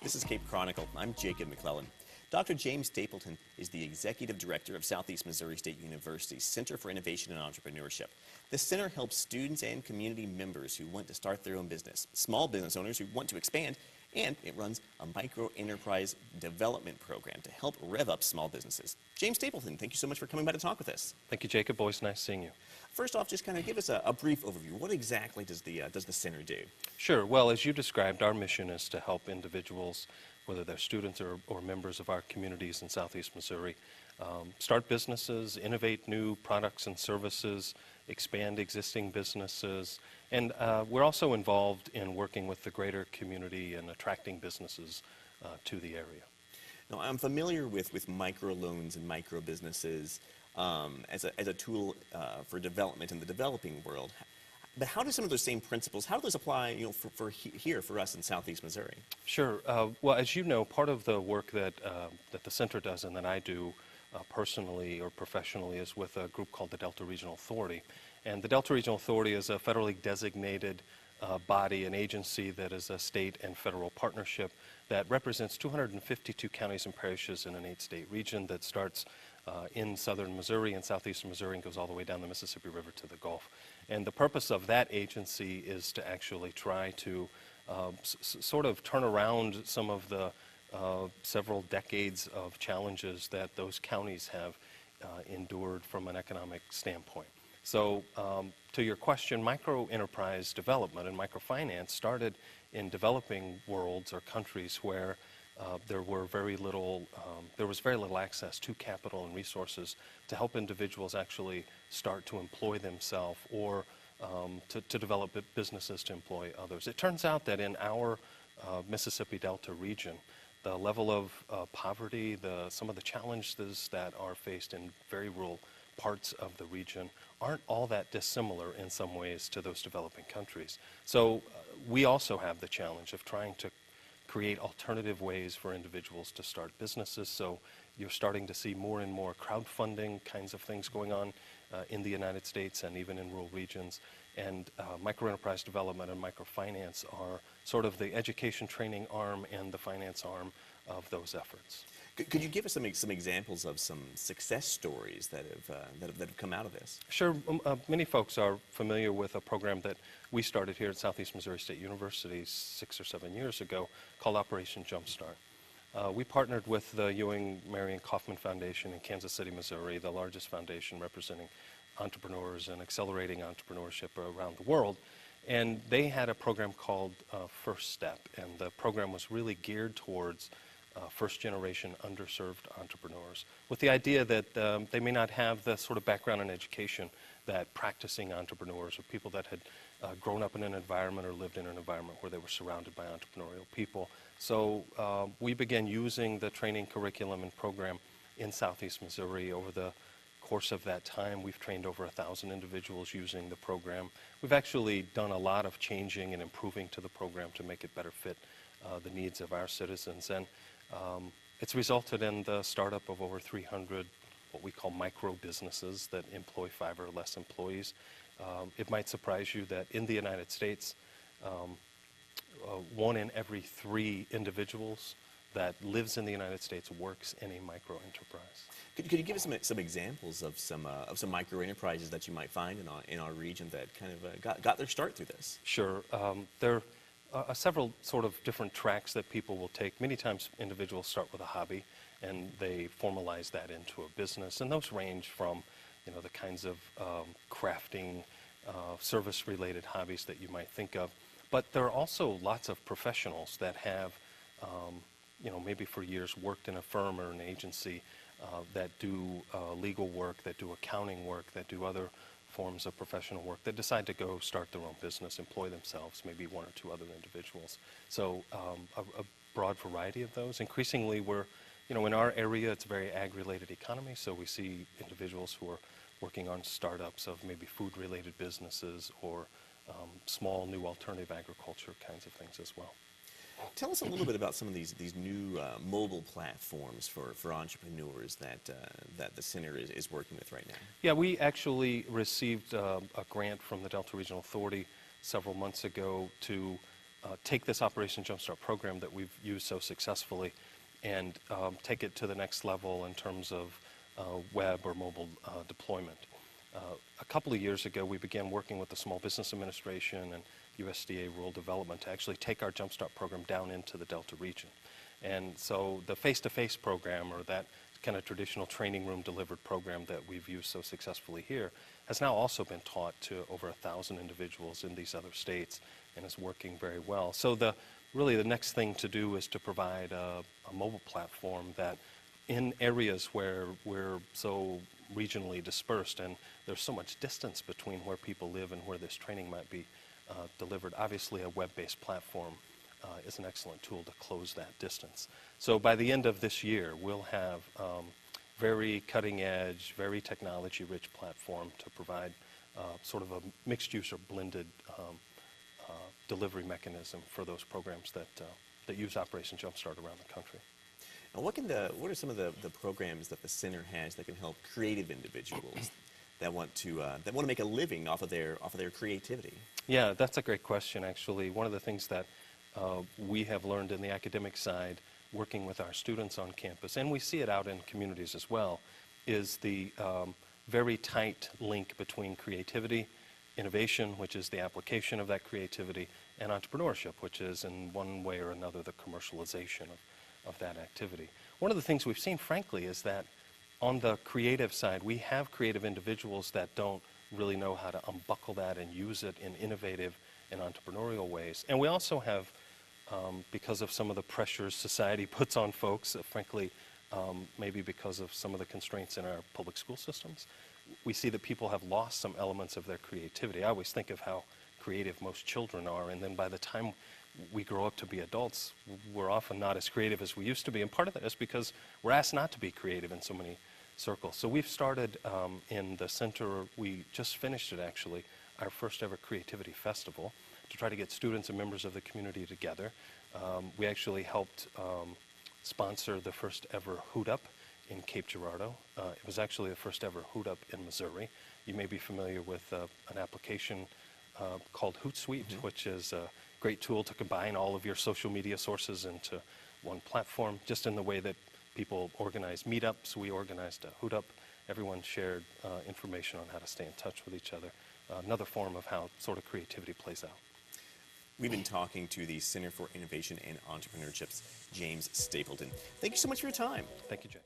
This is Cape Chronicle. I'm Jacob McClellan. Dr. James Stapleton is the Executive Director of Southeast Missouri State University's Center for Innovation and Entrepreneurship. The center helps students and community members who want to start their own business, small business owners who want to expand, and it runs a micro-enterprise development program to help rev up small businesses. James Stapleton, thank you so much for coming by to talk with us. Thank you, Jacob. Always nice seeing you. First off, just kind of give us a brief overview. What exactly does the center do? Sure. Well, as you described, our mission is to help individuals, whether they're students or members of our communities in Southeast Missouri, start businesses, innovate new products and services, expand existing businesses, and we're also involved in working with the greater community and attracting businesses to the area. Now, I'm familiar with microloans and micro businesses as a tool for development in the developing world. But how do some of those same principles, how do those apply, for us in Southeast Missouri? Sure. Well, as you know, part of the work that the center does and that I do personally or professionally is with a group called the Delta Regional Authority. And the Delta Regional Authority is a federally designated body, an agency that is a state and federal partnership that represents 252 counties and parishes in an 8-state region that starts in southern Missouri and southeastern Missouri and goes all the way down the Mississippi River to the Gulf. And the purpose of that agency is to actually try to sort of turn around some of the several decades of challenges that those counties have endured from an economic standpoint. So to your question, micro-enterprise development and microfinance started in developing worlds or countries where there was very little access to capital and resources to help individuals actually start to employ themselves or to develop businesses to employ others. It turns out that in our Mississippi Delta region, the level of poverty, some of the challenges that are faced in very rural parts of the region aren't all that dissimilar in some ways to those developing countries. So we also have the challenge of trying to create alternative ways for individuals to start businesses. So you're starting to see more and more crowdfunding kinds of things going on in the United States and even in rural regions. And microenterprise development and microfinance are sort of the education training arm and the finance arm of those efforts. Could you give us some examples of some success stories that have come out of this? Sure. Many folks are familiar with a program that we started here at Southeast Missouri State University 6 or 7 years ago called Operation Jumpstart. We partnered with the Ewing Marion Kauffman Foundation in Kansas City, Missouri, the largest foundation representing entrepreneurs and accelerating entrepreneurship around the world. And they had a program called First Step, and the program was really geared towards first-generation underserved entrepreneurs with the idea that they may not have the sort of background in education that practicing entrepreneurs or people that had grown up in an environment or lived in an environment where they were surrounded by entrepreneurial people. So we began using the training curriculum and program in Southeast Missouri. Over the course of that time, we've trained over 1,000 individuals using the program. We've actually done a lot of changing and improving to the program to make it better fit the needs of our citizens. And it's resulted in the startup of over 300 what we call micro businesses that employ 5 or less employees. It might surprise you that in the United States, 1 in every 3 individuals that lives in the United States works in a micro enterprise. Could you give us some examples of some micro enterprises that you might find in our region that kind of got their start through this? Sure. There are several sort of different tracks that people will take. Many times individuals start with a hobby and they formalize that into a business, and those range from the kinds of crafting, service-related hobbies that you might think of. But there are also lots of professionals that have maybe for years worked in a firm or an agency that do legal work, that do accounting work, that do other forms of professional work, that decide to go start their own business, employ themselves, maybe 1 or 2 other individuals. So a broad variety of those. Increasingly, we're, in our area, it's a very ag-related economy, so we see individuals who are working on startups of maybe food-related businesses or small new alternative agriculture kinds of things as well. Tell us a little bit about some of these new mobile platforms for entrepreneurs that the center is working with right now. Yeah, we actually received a grant from the Delta Regional Authority several months ago to take this Operation Jumpstart program that we've used so successfully and take it to the next level in terms of web or mobile deployment. A couple of years ago, we began working with the Small Business Administration and USDA Rural Development to actually take our Jumpstart program down into the Delta region. And so the face-to-face program, or that kind of traditional training room delivered program that we've used so successfully here, has now also been taught to over 1,000 individuals in these other states and is working very well. So really the next thing to do is to provide a mobile platform that in areas where we're so regionally dispersed and there's so much distance between where people live and where this training might be delivered, obviously a web-based platform is an excellent tool to close that distance. So by the end of this year, we'll have very cutting-edge, very technology-rich platform to provide sort of a mixed-use or blended delivery mechanism for those programs that use Operation Jumpstart around the country. Now, what are some of the programs that the center has that can help creative individuals that want to make a living off of their creativity? Yeah, that's a great question. Actually, one of the things that we have learned in the academic side, working with our students on campus, and we see it out in communities as well, is the very tight link between creativity, innovation, which is the application of that creativity, and entrepreneurship, which is in one way or another the commercialization of that activity. One of the things we've seen, frankly, is that on the creative side, we have creative individuals that don't really know how to unbuckle that and use it in innovative and entrepreneurial ways. And we also have, because of some of the pressures society puts on folks, frankly, maybe because of some of the constraints in our public school systems, we see that people have lost some elements of their creativity. I always think of how creative most children are, and then by the time we grow up to be adults, we're often not as creative as we used to be. And part of that is because we're asked not to be creative in so many circles. So we've started in the center, we just finished it actually, our first ever creativity festival to try to get students and members of the community together. We actually helped sponsor the first ever Hoot Up in Cape Girardeau. It was actually the first ever Hoot Up in Missouri. You may be familiar with an application called Hootsuite, which is a great tool to combine all of your social media sources into one platform, just in the way that people organize meetups. We organized a Hoot Up. Everyone shared information on how to stay in touch with each other. Another form of how sort of creativity plays out. We've been talking to the Center for Innovation and Entrepreneurship's James Stapleton. Thank you so much for your time. Thank you, Jay.